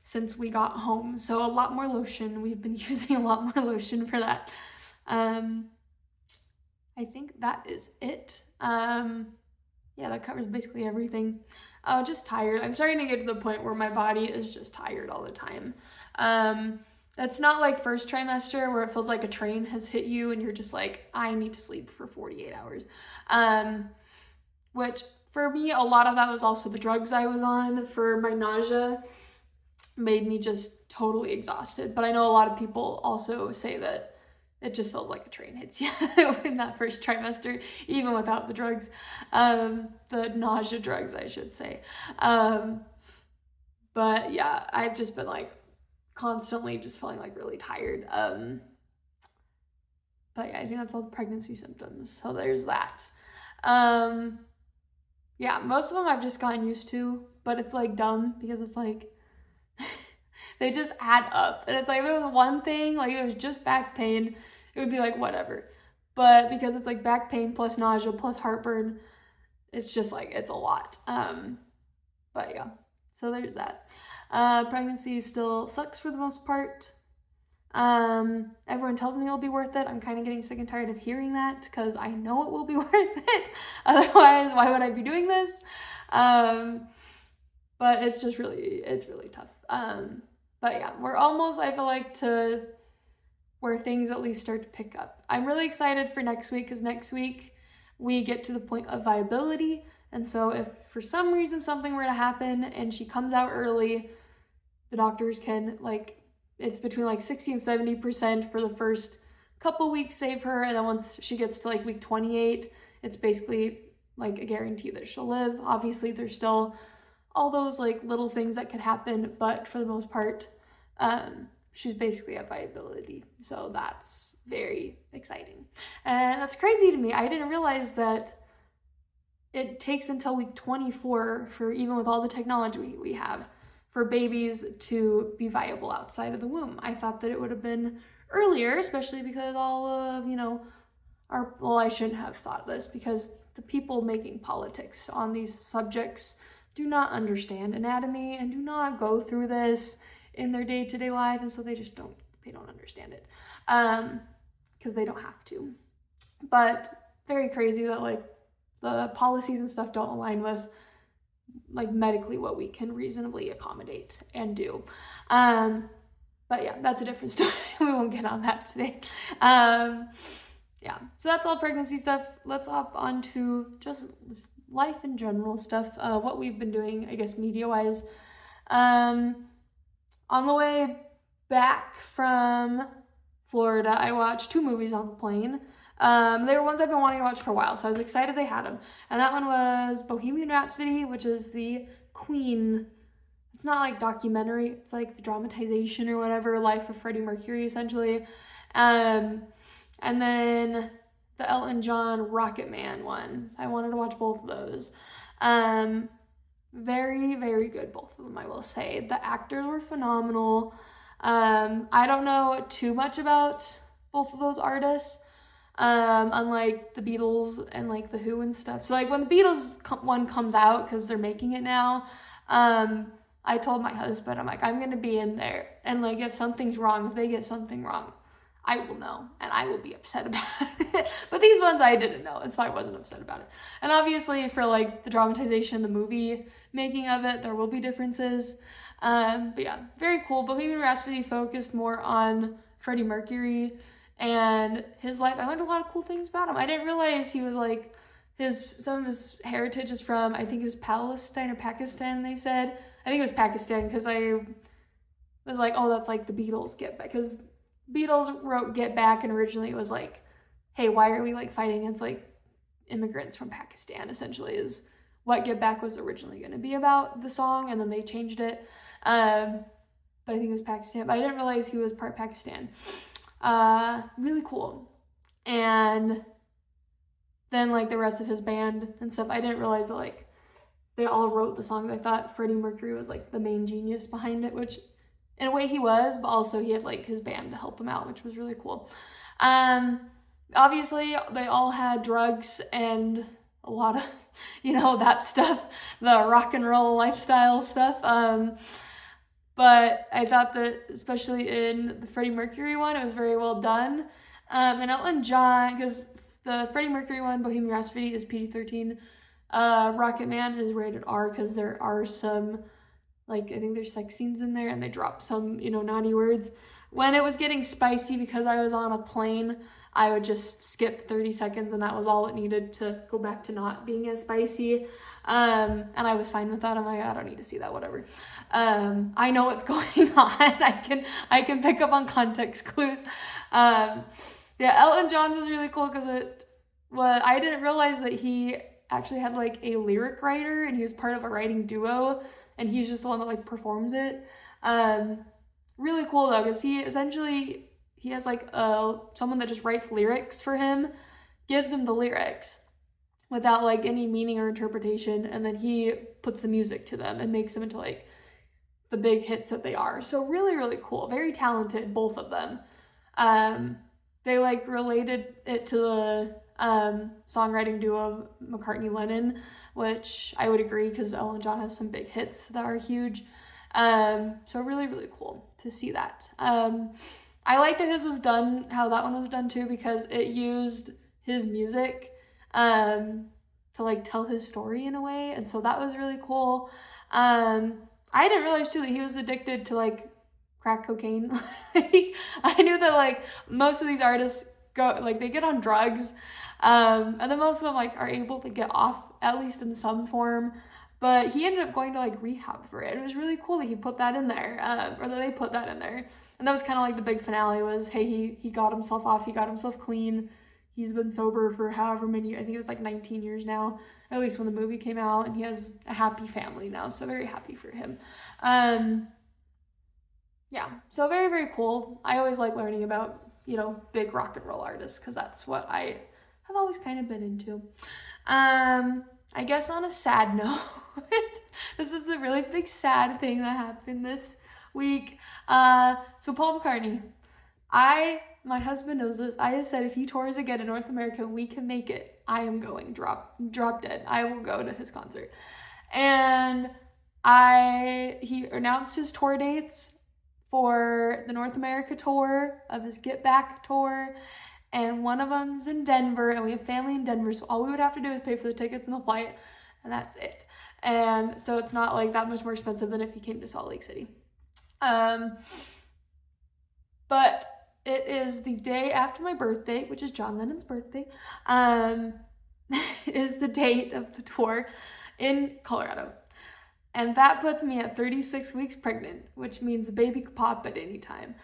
since we got home. So a lot more lotion. We've been using a lot more lotion for that. I think that is it. Yeah, that covers basically everything. Just tired. I'm starting to get to the point where my body is just tired all the time. It's not like first trimester where it feels like a train has hit you and you're just like, I need to sleep for 48 hours. Which for me, a lot of that was also the drugs I was on for my nausea made me just totally exhausted. But I know a lot of people also say that it just feels like a train hits you in that first trimester, even without the drugs, the nausea drugs, I should say. But yeah, I've just been like constantly just feeling like really tired. But yeah, I think that's all the pregnancy symptoms. So there's that. Yeah, most of them I've just gotten used to, but it's like dumb because it's like, they just add up. And it's like, if it was one thing, like if it was just back pain, it would be like, whatever. But because it's like back pain plus nausea plus heartburn, it's just like, it's a lot. But yeah, so there's that. Pregnancy still sucks for the most part. Everyone tells me it'll be worth it. I'm kind of getting sick and tired of hearing that because I know it will be worth it. Otherwise, why would I be doing this? But it's really tough. But yeah, we're almost, I feel like, to where things at least start to pick up. I'm really excited for next week because next week we get to the point of viability. And so if for some reason something were to happen and she comes out early, the doctors can like, it's between like 60 and 70% for the first couple weeks save her. And then once she gets to like week 28, it's basically like a guarantee that she'll live. Obviously there's still all those like little things that could happen, but for the most part, she's basically at viability. So that's very exciting. And that's crazy to me. I didn't realize that it takes until week 24 for, even with all the technology we have, for babies to be viable outside of the womb. I thought that it would have been earlier, especially because all of, well, I shouldn't have thought this because the people making politics on these subjects do not understand anatomy and do not go through this in their day-to-day life, and so they don't understand it because they don't have to. But very crazy that like the policies and stuff don't align with like medically what we can reasonably accommodate and do. But yeah, that's a different story. We won't get on that today. Yeah, so that's all pregnancy stuff. Let's hop on to just life in general stuff, what we've been doing, I guess, media-wise. On the way back from Florida, I watched 2 movies on the plane. They were ones I've been wanting to watch for a while, so I was excited they had them. And that one was Bohemian Rhapsody, which is the Queen, it's not like documentary, it's like the dramatization or whatever, life of Freddie Mercury, essentially. And then the Elton John Rocket Man one. I wanted to watch both of those. Very, very good, both of them, I will say. The actors were phenomenal. I don't know too much about both of those artists, unlike the Beatles and like the Who and stuff. So like when the Beatles one comes out, because they're making it now, I told my husband, I'm like, I'm gonna be in there, and like if something's wrong, if they get something wrong, I will know, and I will be upset about it. But these ones I didn't know, and so I wasn't upset about it. And obviously for like the dramatization, the movie making of it, there will be differences. But yeah, very cool. Bohemian Rhapsody focused more on Freddie Mercury and his life. I learned a lot of cool things about him. I didn't realize he was like, some of his heritage is from, I think it was Palestine or Pakistan, they said. I think it was Pakistan, because I was like, oh, that's like the Beatles Get Back, because Beatles wrote Get Back, and originally it was like, hey, why are we like fighting against like immigrants from Pakistan, essentially, is what Get Back was originally going to be about, the song, and then they changed it. But I think it was Pakistan, but I didn't realize he was part Pakistan. Really cool. And then like the rest of his band and stuff, I didn't realize that like they all wrote the songs. I thought Freddie Mercury was like the main genius behind it, which in a way he was, but also he had like his band to help him out, which was really cool. Obviously they all had drugs and a lot of, that stuff, the rock and roll lifestyle stuff. But I thought that especially in the Freddie Mercury one, it was very well done. And Elton John, because the Freddie Mercury one, Bohemian Rhapsody, is PG-13. Rocket Man is rated R, because there are some, like, I think there's sex scenes in there, and they drop some, naughty words. When it was getting spicy, because I was on a plane, I would just skip 30 seconds, and that was all it needed to go back to not being as spicy. And I was fine with that. I'm like, I don't need to see that, whatever. I know what's going on. I can pick up on context clues. Yeah, Elton John's is really cool, because I didn't realize that he actually had like a lyric writer, and he was part of a writing duo, and he's just the one that like performs it. Really cool though, because he has like someone that just writes lyrics for him, gives him the lyrics without like any meaning or interpretation, and then he puts the music to them and makes them into like the big hits that they are. So really, really cool. Very talented, both of them. They like related it to the songwriting duo of McCartney-Lennon, which I would agree, because Elton John has some big hits that are huge. So really, really cool to see that. I like that how that one was done too, because it used his music to like tell his story in a way, and so that was really cool. I didn't realize too that he was addicted to like crack cocaine. I knew that like most of these artists they get on drugs, and then most of them like are able to get off, at least in some form. But he ended up going to like rehab for it. It was really cool that he put that in there, or that they put that in there. And that was kind of like the big finale was, hey, he got himself off, he got himself clean. He's been sober for however many, I think it was like 19 years now, at least when the movie came out, and he has a happy family now, so very happy for him. Yeah, so very, very cool. I always like learning about, big rock and roll artists, because that's what I have always kind of been into. I guess on a sad note, this is the really big sad thing that happened this week. So Paul McCartney, my husband knows this. I have said if he tours again in North America, we can make it. I am going drop dead. I will go to his concert. And he announced his tour dates for the North America tour of his Get Back tour. And one of them's in Denver, and we have family in Denver, so all we would have to do is pay for the tickets and the flight, and that's it. And so it's not like that much more expensive than if he came to Salt Lake City. But it is the day after my birthday, which is John Lennon's birthday, is the date of the tour in Colorado. And that puts me at 36 weeks pregnant, which means the baby could pop at any time.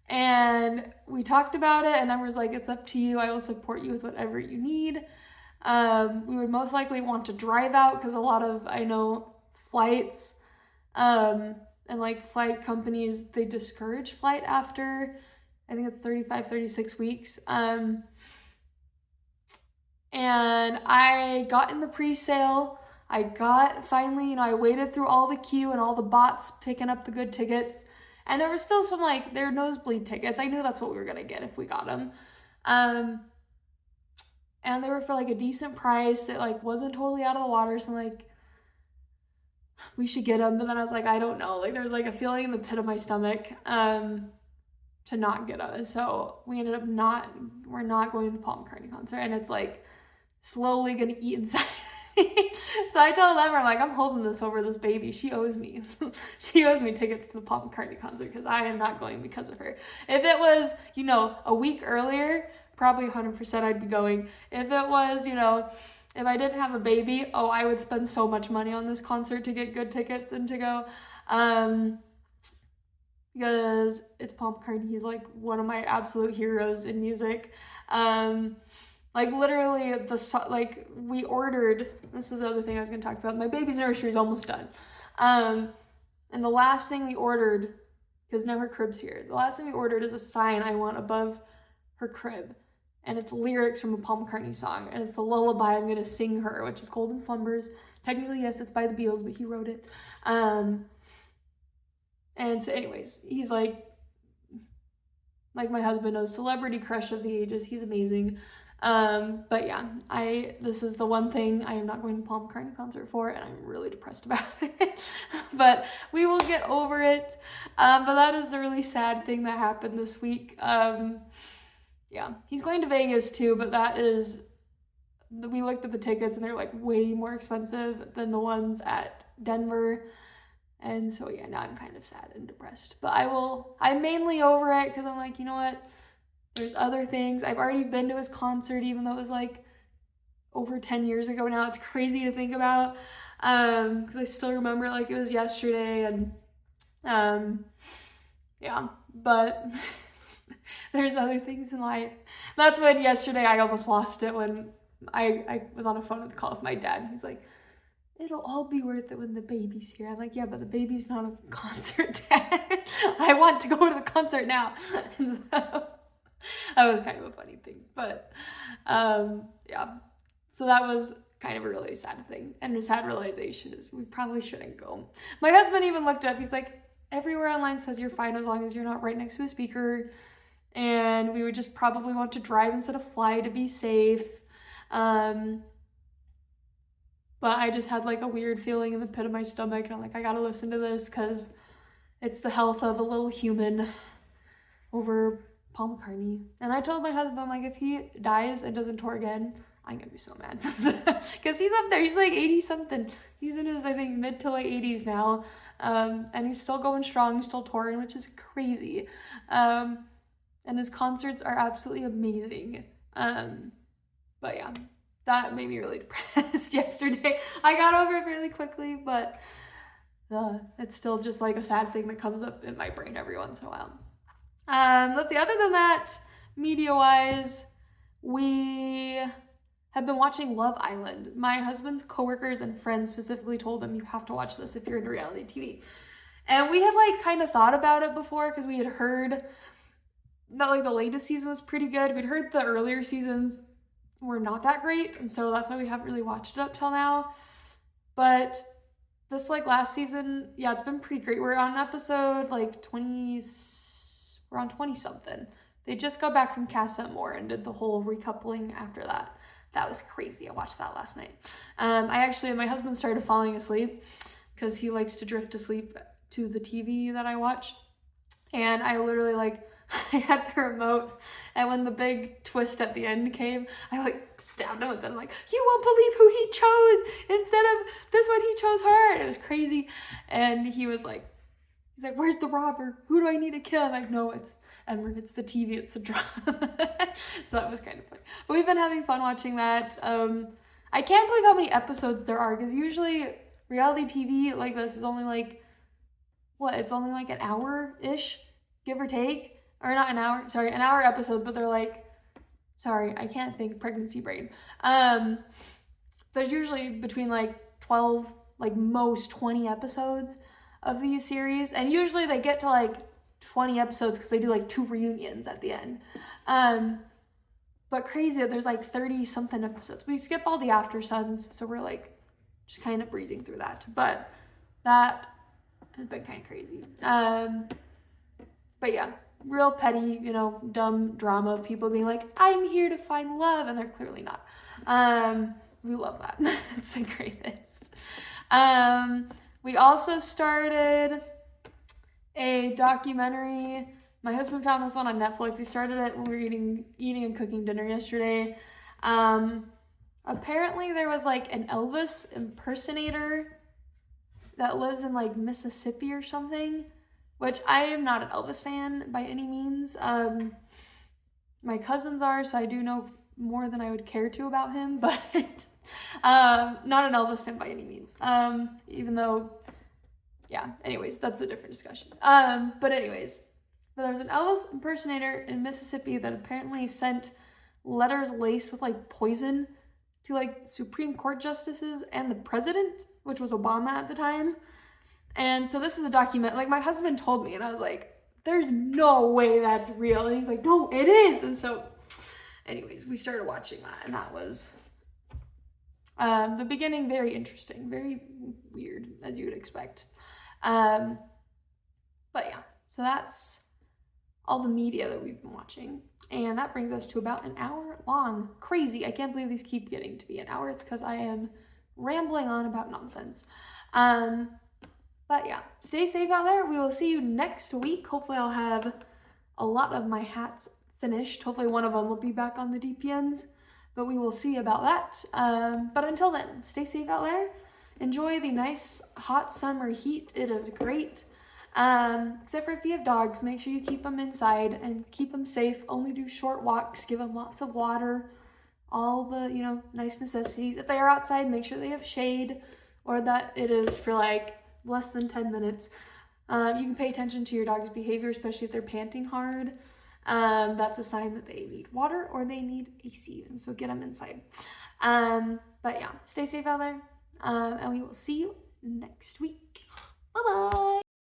And we talked about it, and I was like, it's up to you. I will support you with whatever you need. We would most likely want to drive out, because a lot of, I know, flights and like flight companies, they discourage flight after, I think it's 35, 36 weeks. And I got in the pre-sale I got finally, I waited through all the queue and all the bots picking up the good tickets. And there were still some they're nosebleed tickets. I knew that's what we were going to get if we got them. And they were for a decent price. It wasn't totally out of the water. So I'm we should get them. But then I was I don't know. There was a feeling in the pit of my stomach to not get them. So we ended up we're not going to the Paul McCartney concert. And it's slowly going to eat inside. So I told them, I'm holding this over this baby. She owes me. She owes me tickets to the Paul McCartney concert because I am not going because of her. If it was, a week earlier, probably 100% I'd be going. If it was, if I didn't have a baby, I would spend so much money on this concert to get good tickets and to go. Because it's Paul McCartney. He's one of my absolute heroes in music. Literally, we ordered, this is the other thing I was going to talk about. My baby's nursery is almost done. And the last thing we ordered, because now her crib's here, the last thing we ordered is a sign I want above her crib. And it's lyrics from a Paul McCartney song. And it's the lullaby I'm going to sing her, which is Golden Slumbers. Technically, yes, it's by the Beatles, but he wrote it. And so anyways, he's my husband knows, celebrity crush of the ages. He's amazing. But yeah, this is the one thing I am not going to Paul McCartney concert for, and I'm really depressed about it. But we will get over it. But that is the really sad thing that happened this week. Yeah, he's going to Vegas too, but we looked at the tickets and they're way more expensive than the ones at Denver. And so yeah, now I'm kind of sad and depressed. But I'm mainly over it because I'm you know what? There's other things. I've already been to his concert, even though it was over 10 years ago now. It's crazy to think about. Because I still remember it was yesterday. And yeah, but there's other things in life. That's when yesterday I almost lost it when I was on a phone call with my dad. He's it'll all be worth it when the baby's here. I'm yeah, but the baby's not a concert, Dad. I want to go to the concert now. And so that was kind of a funny thing. But yeah. So that was kind of a really sad thing. And a sad realization is we probably shouldn't go. My husband even looked it up. He's everywhere online says you're fine as long as you're not right next to a speaker. And we would just probably want to drive instead of fly to be safe. But I just had a weird feeling in the pit of my stomach. And I'm I gotta listen to this because it's the health of a little human over Paul McCartney. And I told my husband, I'm if he dies and doesn't tour again, I'm gonna be so mad. Because he's up there, he's 80 something. He's in his, I think, mid to late 80s now. And he's still going strong, still touring, which is crazy. And his concerts are absolutely amazing. But yeah, that made me really depressed yesterday. I got over it really quickly, but it's still just a sad thing that comes up in my brain every once in a while. Let's see, other than that, media-wise, we have been watching Love Island. My husband's coworkers and friends specifically told him, you have to watch this if you're into reality TV. And we had kind of thought about it before because we had heard that the latest season was pretty good. We'd heard the earlier seasons were not that great, and so that's why we haven't really watched it up till now. But this last season, yeah, it's been pretty great. We're on episode 20, we're on 20 something. They just got back from Casa Amor and did the whole recoupling after that. That was crazy. I watched that last night. My husband started falling asleep because he likes to drift asleep to the TV that I watch. And I literally I had the remote, and when the big twist at the end came, I stabbed him with it. I'm you won't believe who he chose. Instead of this one, he chose her. And it was crazy. And he was he's where's the robber? Who do I need to kill? I'm no, it's Emmer, it's the TV, it's the drama. So that was kind of funny. But we've been having fun watching that. I can't believe how many episodes there are, because usually reality TV like this is only it's only an hour-ish, give or take. Or not an hour, sorry, an hour episodes, but they're sorry, I can't think, pregnancy brain. There's usually between 12, most 20 episodes of these series. And usually they get to 20 episodes because they do 2 reunions at the end. But crazy that there's 30 something episodes. We skip all the after suns, so we're just kind of breezing through that. But that has been kind of crazy. But yeah, real petty, you know, dumb drama of people being like, I'm here to find love, and they're clearly not. We love that. It's the greatest. We also started a documentary. My husband found this one on Netflix. We started it when we were eating and cooking dinner yesterday. Apparently there was like an Elvis impersonator that lives in like Mississippi or something, which I am not an Elvis fan by any means. My cousins are, so I do know more than I would care to about him, but not an Elvis fan by any means. Even though, yeah, anyways, that's a different discussion. But there was an Elvis impersonator in Mississippi that apparently sent letters laced with like poison to like Supreme Court justices and the president, which was Obama at the time. And so this is a document, like my husband told me, and I was like, there's no way that's real. And he's like, no, it is. And so anyways, we started watching that, and that was the beginning, very interesting, very weird, as you would expect. But yeah, so that's all the media that we've been watching. And that brings us to about an hour long. Crazy. I can't believe these keep getting to be an hour. It's because I am rambling on about nonsense. But yeah, stay safe out there. We will see you next week. Hopefully I'll have a lot of my hats finished. Hopefully one of them will be back on the DPNs, but we will see about that. But until then, stay safe out there. Enjoy the nice hot summer heat. It is great. Except for if you have dogs, make sure you keep them inside and keep them safe. Only do short walks, give them lots of water, all the, you know, nice necessities. If they are outside, make sure they have shade, or that it is for like less than 10 minutes. You can pay attention to your dog's behavior, especially if they're panting hard. That's a sign that they need water or they need AC, and so get them inside. But yeah, stay safe out there, and we will see you next week. Bye-bye.